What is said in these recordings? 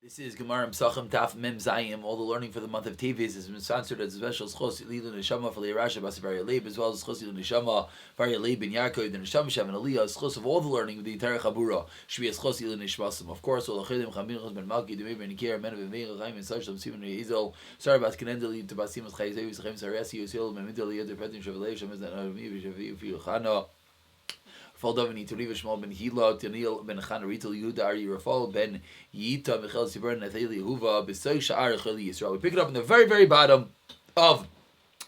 This is Gemara Pesachim Taf Mem Zayim. All the learning for the month of Teves is sponsored as a special schos Lilu Neshama for Leirasha Basivar Leib, as well as schos Lilu Neshama Var Leib Ben Yaakov the Neshama Shav and Aliyah. Schos of all the learning with the entire Chabura should be a schos Lilu Neshmasim. Of course, all the Chadim Chamin Ben Malki Demir Ben Nikir Men Ben Meir Chaim and Sashlam Simon Ezel Sarah Bas Kenendeli to Basimus Chayzev Chaim Sarasi Yosil Memidel Yed Pretim Shavalei Shamez and Arami Vishavi Fichana. Faldovani to Riva Shmuel ben Hila to Neil ben Chana Rital Yehuda Ari Rafal ben Yita Michel Sibur Nathali Yehuva Besoy Sha'ar Chali Yisrael. We pick it up in the very, very bottom of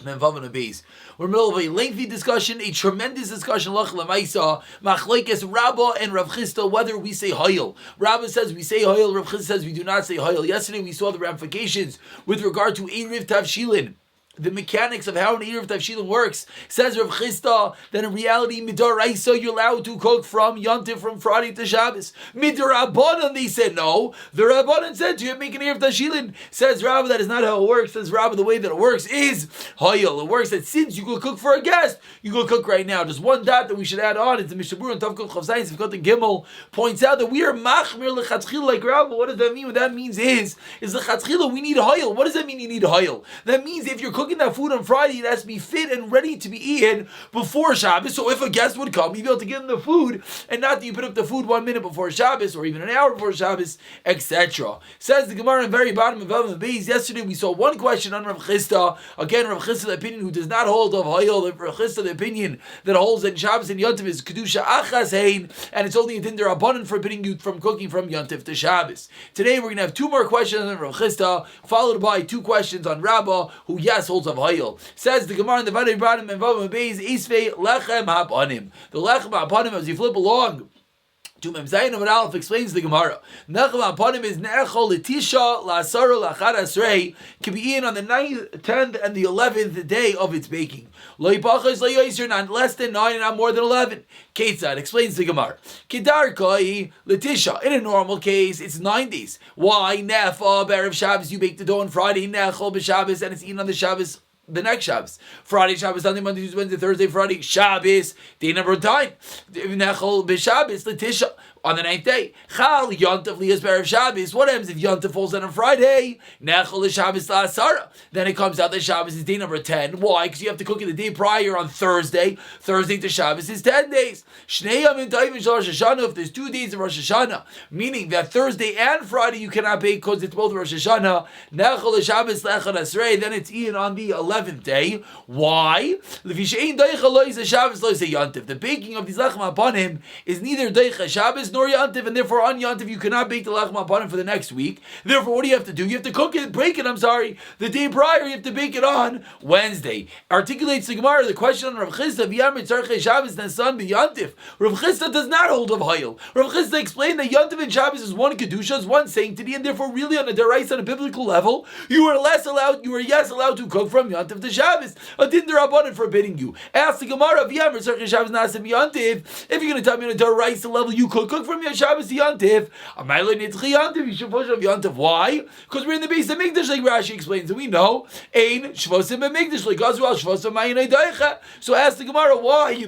Memvav and Beis. We're in the middle of a lengthy discussion, a tremendous discussion. Lach Lamaisa Machlekes Rabba and Rav Chisda whether we say Hayil. Rabba says we say Hayil. Rav Chisda says we do not say Hayil. Yesterday we saw the ramifications with regard to Erev Tavshilin. The mechanics of how an Erev Tavshilin works. Says Rav Chisda that in reality, Midaraisa, you're allowed to cook from Yontif, from Friday to Shabbos. Midarabbanan, they said no. The Rabbanan said to you, make an Erev Tavshilin. Says Rabba, that is not how it works. Says Rabba, the way that it works is Hayil. It works that since you go cook for a guest, you go cook right now. Just one dot that we should add on. It's the Mishabur and Tavkot Chavzayis, V'kot and Gimel points out that we are Machmir L'Chatchil like Rabba. What does that mean? What that means is L'Chatchil, we need Hayil. What does that mean you need Hayil? That means if you're cooking that food on Friday, it has to be fit and ready to be eaten before Shabbos. So if a guest would come, you'd be able to give them the food, and not that you put up the food 1 minute before Shabbos or even an hour before Shabbos, etc. Says the Gemara in the very bottom of Vav and Beis. Yesterday we saw one question on Rav Chisda. Again, Rav Chisda, the opinion who does not hold of Hayil. Rav Chisda, the opinion that holds that Shabbos and Yontif is Kedusha Achas Hein, and it's only a din derabbanan forbidding you from cooking from Yontif to Shabbos. Today we're going to have two more questions on Rav Chisda, followed by two questions on Rabbah, who yes holds of Hayil. Says the Gemara in the very bottom of Vav and Beis, Isvei Lechem Hapanim. The Lechem Hapanim, as you flip along to Mem Zayin Amud Aleph, explains the Gemara. Nechem Hapanim is Ne'echol L'Tisha La'asara L'Achad Asrei, can be eaten on the 9th, 10th, and the 11th day of its baking. Lo Yipachas Lo Yoser, not less than 9 and not more than 11. Ketzad, explains the Gemara. Kedar Koi L'Tisha, in a normal case, it's 9 days. Why? Nefa B'erev Shabbos, you bake the dough on Friday, Nechol B'Shabbos, and it's eaten on the Shabbos. The next Shabbos, Friday, Shabbos, Sunday, Monday, Tuesday, Wednesday, Thursday, Friday, Shabbos, day number 9. Nechol b'Shabbos, L'Tisha, on the 9th day. Chal Yontif liyas b'erev Shabbos. What happens if Yontif falls on Friday? Nechol l'Shabbos la'asara. Then it comes out that Shabbos is day number 10. Why? Because you have to cook it the day prior on Thursday. Thursday to Shabbos is 10 days. Shnei yamim ta'ivim shel Rosh Hashanah. If there's 2 days of Rosh Hashanah, meaning that Thursday and Friday you cannot bake because it's both Rosh Hashanah. Nechol l'Shabbos l'echad asrei. Then it's eaten on the 11th day. Why? The baking of these lechem hapanim is neither deicha Shabbos nor Yantiv, and therefore on Yantiv you cannot bake the lechem hapanim for the next week. Therefore, what do you have to do? You have to cook it, break it. The day prior you have to bake it on Wednesday. Articulates the Gemara the question on Rav Chisda v'yamrit tzarchei Shabbos nesan b'Yantiv. Rav Chisda does not hold of Hayil. Rav Chisda explained that Yantiv and Shabbos is one kedusha, is one sanctity, and therefore really on a deraisa, on a biblical level, you are yes allowed to cook from Yantiv to Shabbos. A din derabbanan forbidding you. Ask the Gemara v'yamrit tzarchei Shabbos nesan b'Yantiv. If you're going to tell me on a deraisa level you could cook from your Shabbos to Yantiv, you should push up Yantiv. Why? Because we're in the base of Mikdash, like Rashi explains, and we know Ein Shvosim Mikdash, like Gazruel Shvosim Ma'inei Daicha. So ask the Gemara why.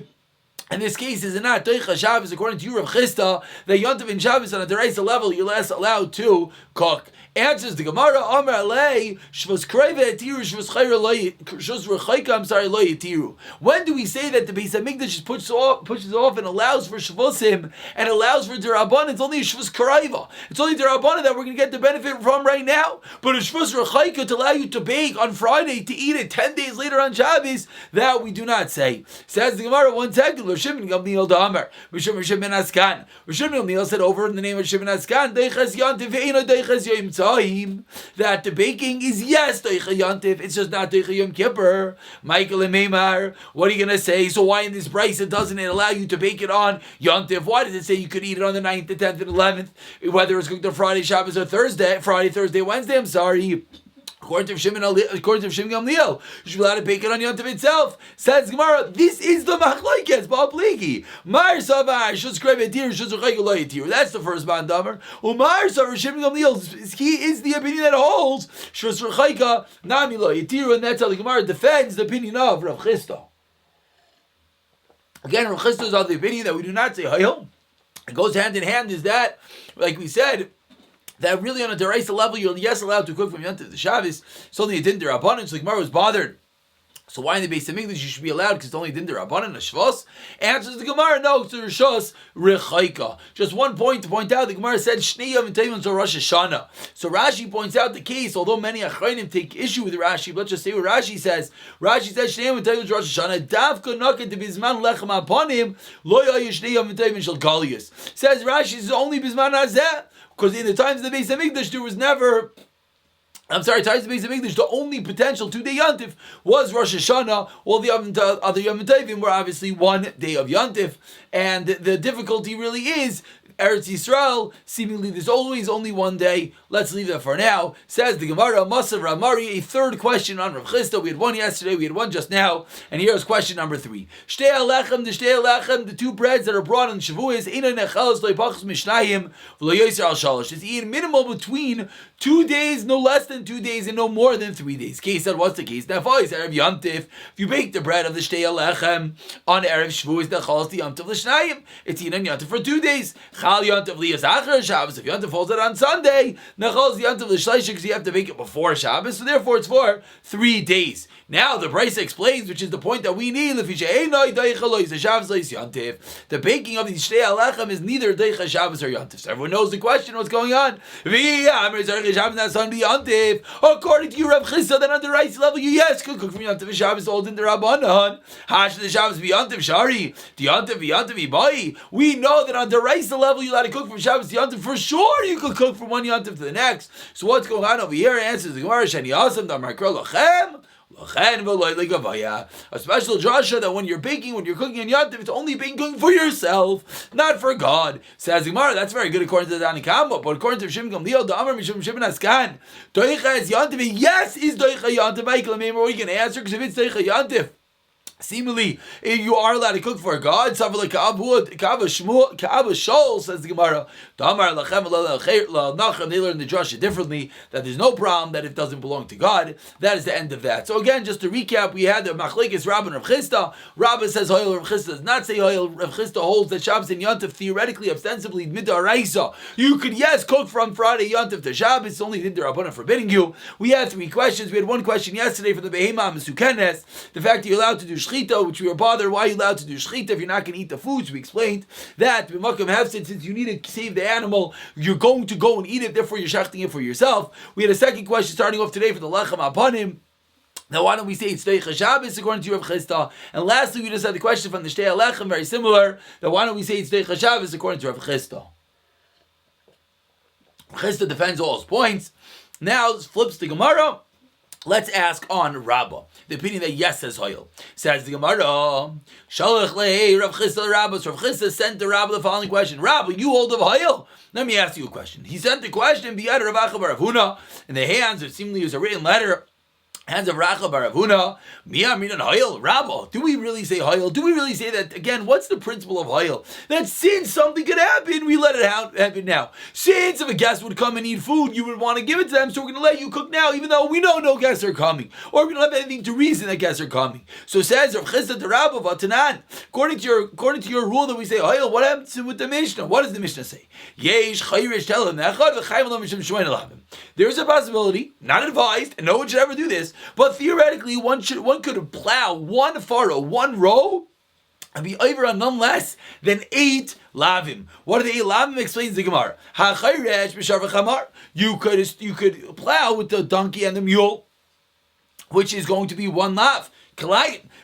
In this case, is it not Deicha Shabbos according to you, Rav Chisda, that Yantiv and Shabbos on a deraisa level you're less allowed to cook? Answers the Gemara, Amar Alei, Shvos Kreva Etiru, Shvos Chayra Shvos Rechaika, Lo Yetiru. When do we say that the Beis HaMikdash pushes off and allows for Shvosim and allows for Derabban? It's only Shvos Kreva. It's only Derabban that we're going to get the benefit from right now. But a Shvos Rechaika to allow you to bake on Friday, to eat it 10 days later on Shabbos, that we do not say. Says the Gemara, one second, Rishim Gamliel Damar, Rishim Ben Askan. Rishim Gamliel said over in the name of Rishim Ben Askan, Deichas Yantiv, Ve'ino Deichas Yom that the baking is yes Deicha Yantiv, it's just not Deicha Yom Kippur. Michael and Meimar, what are you going to say? So why in this price it doesn't allow you to bake it on Yantiv? Why does it say you could eat it on the 9th, the 10th, and 11th, whether it's cooked on Friday, Shabbos, or Thursday, Friday, Thursday, Wednesday? I'm sorry. According to Shimon Gamliel, you should be allowed to bake it on Yom Tov itself. Says Gemara, this is the machlokes ba'apligi. Mar savar shus krevetir shus rechaguloyitir. That's the first bandamer. Umar savar Shimon Gamliel, he is the opinion that holds shus rechaga nami loyitir, and that's how the Gemara defends the opinion of Rav Chisda. Again, Rav Chisda is of the opinion that we do not say hayom. It goes hand in hand. Is that, like we said, that really on a deraisa level, you're allowed to cook from Yom Tov to Shabbos. It's only a din derabanan. So the Gemara was bothered. So why in the Beis Hamikdash you should be allowed because it's only din derabanan a Shvos? Answers the Gemara, no, it's a Rishos Rechaika. Just one point to point out, the Gemara said Shnei Yom Tovim to Rosh Hashanah. So Rashi points out the case, although many Achrayim take issue with Rashi, but let's just say what Rashi says. Rashi says Shnei Yom Tovim to Rosh Hashanah. Davka Naket to Bizman Lechem Aponim Lo Yayu Shnei Yom Tovim Shel Galius. Says Rashi is only Bizman Hazeh. Because in the times of the Beis Hamikdash, there was never... times of the Beis Hamikdash, the only potential 2-day Yontif was Rosh Hashanah. All the other Yom Tovim were obviously 1 day of Yontif. And the difficulty really is, Eretz Yisrael, seemingly there's always only 1 day. Let's leave that for now. Says the Gemara, Masav Ramari, a third question on Rav Chisda. We had one yesterday, we had one just now, and here's question number 3. Shtei Alechem, the 2 breads that are brought on Shavuos, Eina Nechalos Lo Yipachos Mishnayim V'Lo Yoser Al Shalosh. It's eaten minimal between 2 days, no less than 2 days, and no more than 3 days. Case said, what's the case? Now, Erev Yontif, if you bake the bread of the Shtei Alechem on Erev Shavuos, Nechalos the Yontif L'Shnayim, it's eaten on Yontif for 2 days. Chal Yontif Liyas Achar Shabbos. If Yontif falls out on Sunday, Nachal's Yontif L'Shleisha, because you have to make it before Shabbos, so therefore it's for 3 days. Now the Brisa explains, which is the point that we need. The baking of the Shtei Alechem is neither Deicha Shabbos or Yontif. So everyone knows the question. What's going on? According to you, Rav Chisda, then on the rice level, you could cook from Yontif Shabbos all in the Rabbanan. Hash the Shabbos be Yontif Shari, the Yontif be Yontif Ibai. We know that on the rice level, you allowed to cook from Shabbos to Yontif. For sure, you could cook from one Yontif to the next. So what's going on over here? Answers the Gemara, Shani Asam, Damar Kro Lachem. A special drasha that when you're baking, when you're cooking in Yontif, it's only being cooking for yourself, not for God. Says Gemara, that's very good according to the Danikamba, but according to Shimon Gamliel, the Amar Mishum Shimon Askan, Doicha is Yontif. Yes, is Doicha Yontif. Michael, maybe we can answer because if it's Doicha Yontif, seemingly, you are allowed to cook for God. Ka'ava Shol, says the Gemara. They learn the drasha differently, that there's no problem that it doesn't belong to God. That is the end of that. So again, just to recap, we had the Machlekes Rabban Rav Chisda. Rabban says Hoyel, Rav Chisda does not say Hoyel. Rav Chisda holds that Shabbos and Yontif theoretically, ostensibly, midaraisa. You could, cook from Friday Yontif to Shabbos. It's only Rabbanan forbidding you. We had 3 questions. We had one question yesterday from the Behema Mesukenes. The fact that you're allowed to do Shchita, which we were bothered, why are you allowed to do Shchita if you're not going to eat the foods? We explained that B'makam Hefsid, since you need to save the animal, you're going to go and eat it, therefore you're shachting it for yourself. We had a second question starting off today for the Lechem Apanim. Now why don't we say it's Deicha Shabbos according to Rav Chisda? And lastly, we just had the question from the Shtei Alechem, very similar. Now why don't we say it's Deicha Shabbos according to Rav Chisda? Chisda defends all his points. Now flips the Gemara. Let's ask on Rabbah, the opinion that yes says Hoyel. Says the Gemara, Shalach lei Rav Chisda Rabbah. So Rav Chisda sent to Rabbah the following question: Rabbah, you hold of Hoyel? Let me ask you a question. He sent the question biyad Rav Acha bar Rav Huna in the hands, it seemingly was a written letter. Hands of Racha bar Rav Huna, Miyamin Hoyel, Rabba. Do we really say Hoyel? Do we really say that? Again, what's the principle of Hoyel? That since something could happen, we let it happen now. Since if a guest would come and eat food, you would want to give it to them, so we're going to let you cook now, even though we know no guests are coming. Or we don't have anything to reason that guests are coming. So says Rav Chisda to Rabba Vatanan, according to your rule that we say Hoyel, what happens with the Mishnah? What does the Mishnah say? Yesh Chayrish Telem Echad V'chayim Lo Mishum Shmoin Elavim. There's a possibility, not advised, and no one should ever do this, but theoretically, one could plow one furrow, one row, and be over on none less than 8 lavim. What are the 8 lavim? Explains the Gemara. You could plow with the donkey and the mule, which is going to be 1 lav.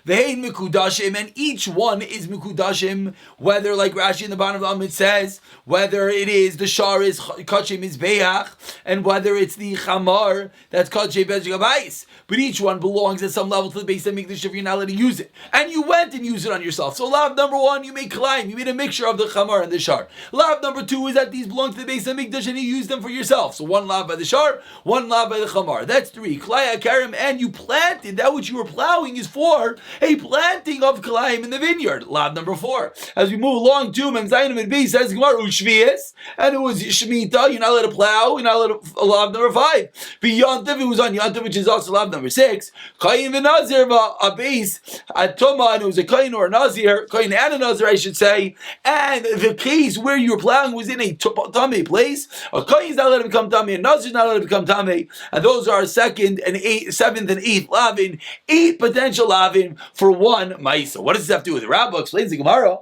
Ve'ein mikudashim, and each one is mikudashim, whether, like Rashi in the bottom of the Amid says, whether it is the shar is kachim is beach, and whether it's the chamar that's kachim bezgabais. But each one belongs at some level to the base that makes the if you're not allowed to use it. And you went and used it on yourself. So lav number 1, you made kalayim, you made a mixture of the chamar and the shar. Lav number 2 is that these belong to the base of mikdash and you use them for yourself. So 1 lav by the shar, 1 lav by the chamar. That's 3. Kalaya karim, and you planted that which you were plowing used for a planting of kalayim in the vineyard. Lav number 4. As we move along to Mem Zayin and B says Gemara Ushvius, and it was Shemitah. You're not allowed to plow. You're not allowed to. Lav number 5. Beyond it was on Yantav, which is also lav number 6. Kayin and Nazir a base at Tuma, and it was a Kayin or a Nazir, Kayin and a Nazir, I should say. And the case where you were plowing was in a Tameh place. A Kayin is not allowed to become Tameh, a Nazir is not allowed to become Tameh, and those are 2nd and 7th and 8th lavin, 8 potential lavin for one Maisa. What does this have to do with it? Rabbi explains the Gemara.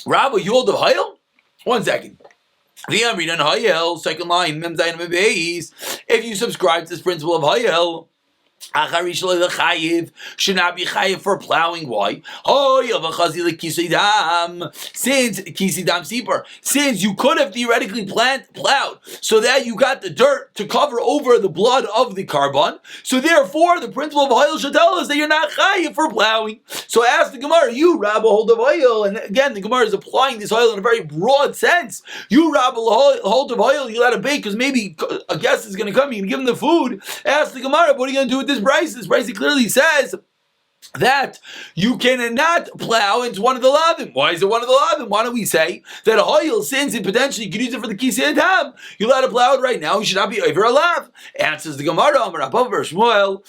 Rabbi, you hold of Hayel? 1 second. The Amrin and Hayel, 2nd line, Mem Zayin Mem Beis. If you subscribe to this principle of Hayel, should not be chayiv for plowing. Why? Since you could have theoretically plowed so that you got the dirt to cover over the blood of the carbon, so therefore the principle of Hayel should tell us that you're not chayiv for plowing. So ask the Gemara, you Rabbi hold of Hayel, and again the Gemara is applying this Hayel in a very broad sense. You Rabbi hold of Hayel, you let it bake because maybe a guest is going to come, you can give him the food. Ask the Gemara, what are you going to do with this Bryce? This Bryce clearly says that you cannot plow into one of the lavim. Why is it one of the lavim? Why don't we say that a hoyel, since it potentially you could use it for the kisei adam, you let it plow it right now, you should not be over a lav. Answers the Gemara, Shmuel,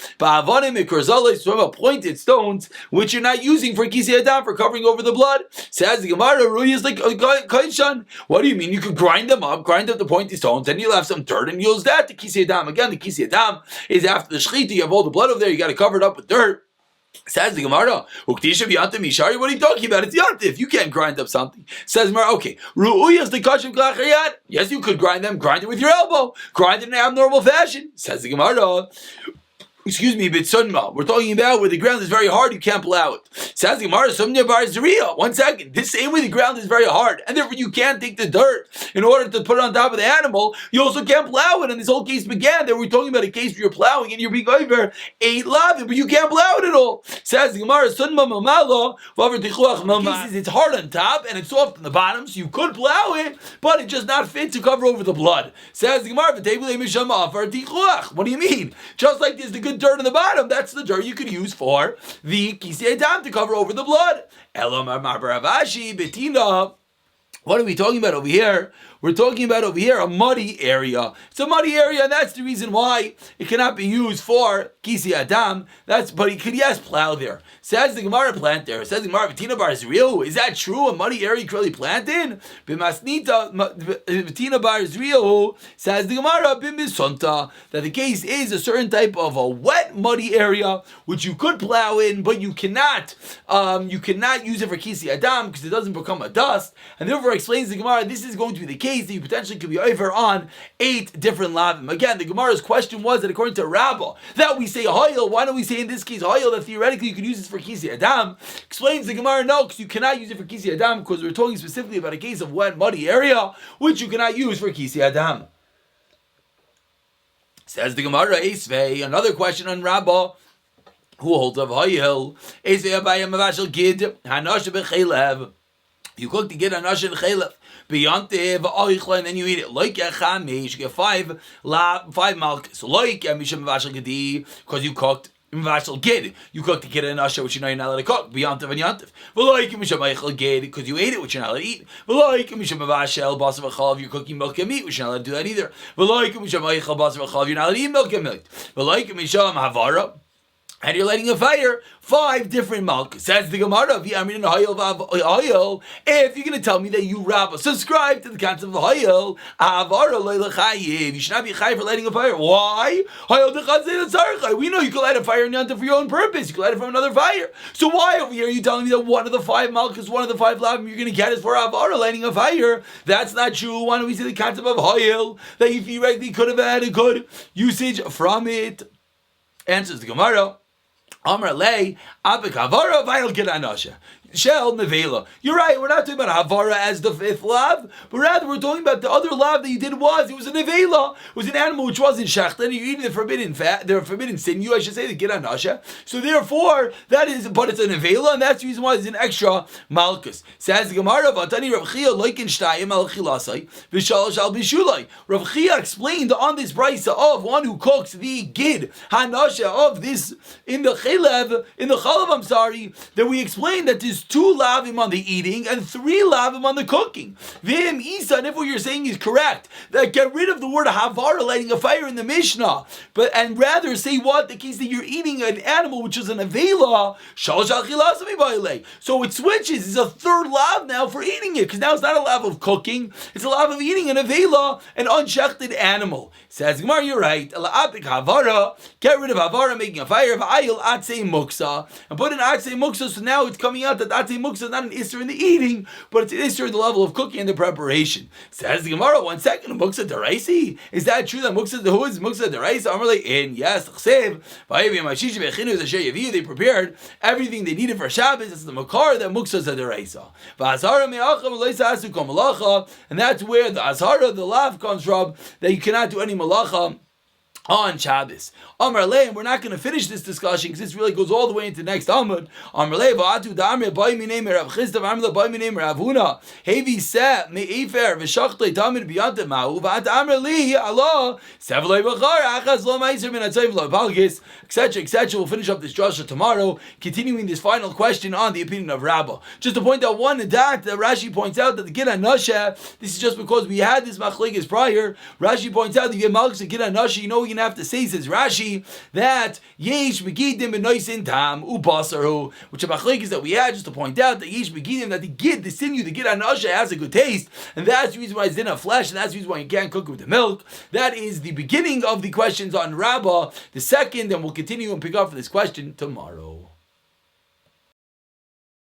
pointed stones, which you're not using for kisei adam, for covering over the blood. Says the Gemara, Rui is like kaishan. What do you mean? You could grind them up, grind up the pointy stones, and you'll have some dirt, and use that to kisei adam. Again, the kisei adam is after the shechita, you have all the blood over there, you got to cover it up with dirt. Says the Gemara, what are you talking about? It's yantif. You can't grind up something. Says the Gemara, okay. Yes, you could grind it with your elbow. Grind it in an abnormal fashion. Says the Gemara, excuse me, Bitsunma. We're talking about where the ground is very hard, you can't plow it. Says the Gemara, Sumnya Bar Zariya. 1 second. This same way the ground is very hard, and therefore you can't take the dirt in order to put it on top of the animal. You also can't plow it. And this whole case began that we're talking about a case where you're plowing and you're being over 8 lavin, but you can't plow it at all. Says the Gemara, Sunma Mamalo, it's hard on top and it's soft on the bottom, so you could plow it, but it's just not fit to cover over the blood. Says the Gemara, what do you mean? Just like there's the good dirt on the bottom, that's the dirt you could use for the kisei adam to cover over the blood. What are we talking about over here? We're talking about over here a muddy area. It's a muddy area, and that's the reason why it cannot be used for kisei adam. But he could, yes, plow there. Says the Gemara, plant there. Says the Gemara, Betina bar Zriel. Is that true? A muddy area you could really plant in? B'masnita Betina bar Zriel. Says the Gemara, B'misonta, that the case is a certain type of a wet, muddy area which you could plow in, but you cannot use it for kisei adam because it doesn't become a dust. And therefore, explains the Gemara, this is going to be the case that you potentially could be over on 8 different lavim. Again, the Gemara's question was that according to Rabbah, that we say hoyel, why don't we say in this case hoyel that theoretically you could use this for kisei adam? Explains the Gemara, no, because you cannot use it for kisei adam because we're talking specifically about a case of wet, muddy area, which you cannot use for kisei adam. Says the Gemara, Esvei, another question on Rabbah, who holds of hoyel, Esvei abayim avashel gid, hanash b'chelev. You cook the gid hanash and chelev. Beyond and then you eat it like a chamish. You get 5 malchus. Like misham vashel gedi, because you cooked vashel gid. You cooked the gid and asha, which you know you're not allowed to cook. Beyond and yantiv. Like misham vashel gid, because you ate it, which you're not allowed to eat. Like misham vashel basav chalav, you're cooking milk and meat, which you're not allowed to do that either. Like misham vashel basav chalav, you're not allowed to eat milk and meat. Like misham havara, and you're lighting a fire, 5 different milk. Says the Gemara, if you're going to tell me that you Rabbah subscribe to the concept of the hoyel, you should not be chayiv for lighting a fire. Why? We know you can light a fire in Yontif for your own purpose. You can light it from another fire. So why over here are you telling me that one of the 5 milk is one of the 5 lavim you're going to get is for avara, lighting a fire? That's not true. Why don't we see the concept of hoyel, that you theoretically could have had a good usage from it? Answers the Gemara. Amar lei, abekavara v'ayel gid anasha. shell nevela. You're right. We're not talking about havara as the fifth lav, but rather we're talking about the other lav that you did was it was a nevela. It was an animal which wasn't shechta, and you're eating the forbidden fat, the forbidden sinew. I should say the giran nasha. So therefore, that is, but it's a nevela, and that's the reason why there's an extra malchus. Says the Gemara, "Vatani Rav Chia loikin shtayim al chilasai v'shalosh al bishulai." Rav Chia explained on this brisa of one who cooks the gid hanasha of this in the chalav, I'm sorry, that we explained that there's 2 lavim on the eating and 3 lavim on the cooking. Vim isa, and if what you're saying is correct, that get rid of the word havara, lighting a fire in the Mishnah, and rather say what the case that you're eating an animal which is an avela. So it switches. It's a 3rd lav now for eating it, because now it's not a lav of cooking; it's a lav of eating an avela, an unshechted animal. Says Gemara, you're right. Get rid of havara, making a fire. Muksa, and put an atzei muksa, so now it's coming out that atzei muksa is not an isser in the eating, but it's an isser in the level of cooking and the preparation. Says the Gemara, 1 second, muksa deraisi? Is that true that muksa, who is muksa deraisi? Amarle in, yes, they prepared everything they needed for Shabbos. It's the makar that muksa is a deraisa. And that's where the azhara, the lav comes from, that you cannot do any malacha on Shabbos. Amar Lei, and we're not going to finish this discussion because this really goes all the way into the next Amud. Amar Lei, v'atu da'amre b'ay minei Rav Chisda v'amre b'ay minei Rav Huna hevi se me'efer v'shachtlei tamid b'yante ma'u v'at amre li Allah sevlei b'char achaz lo ma'isr min atzayv lo palgis, etc., etc. We'll finish up this drasha tomorrow, continuing this final question on the opinion of Rabbah. Just to point out one that Rashi points out that the Gid HaNasha, this is just because we had this machlekes prior. Rashi points out that you get malchus and Gid HaNasha, you know what you're going to have to say, says Rashi, that yesh megidim b'noisin tam ubasaru, which a machlekes that we had, just to point out that yesh megidim, that the gid, the sinew, the Gid HaNasha has a good taste, and that's the reason why it's in a flesh, and that's the reason why you can't cook it with the milk. That is the beginning of the questions on Rabbah. The second, and we'll continue and pick up for this question tomorrow.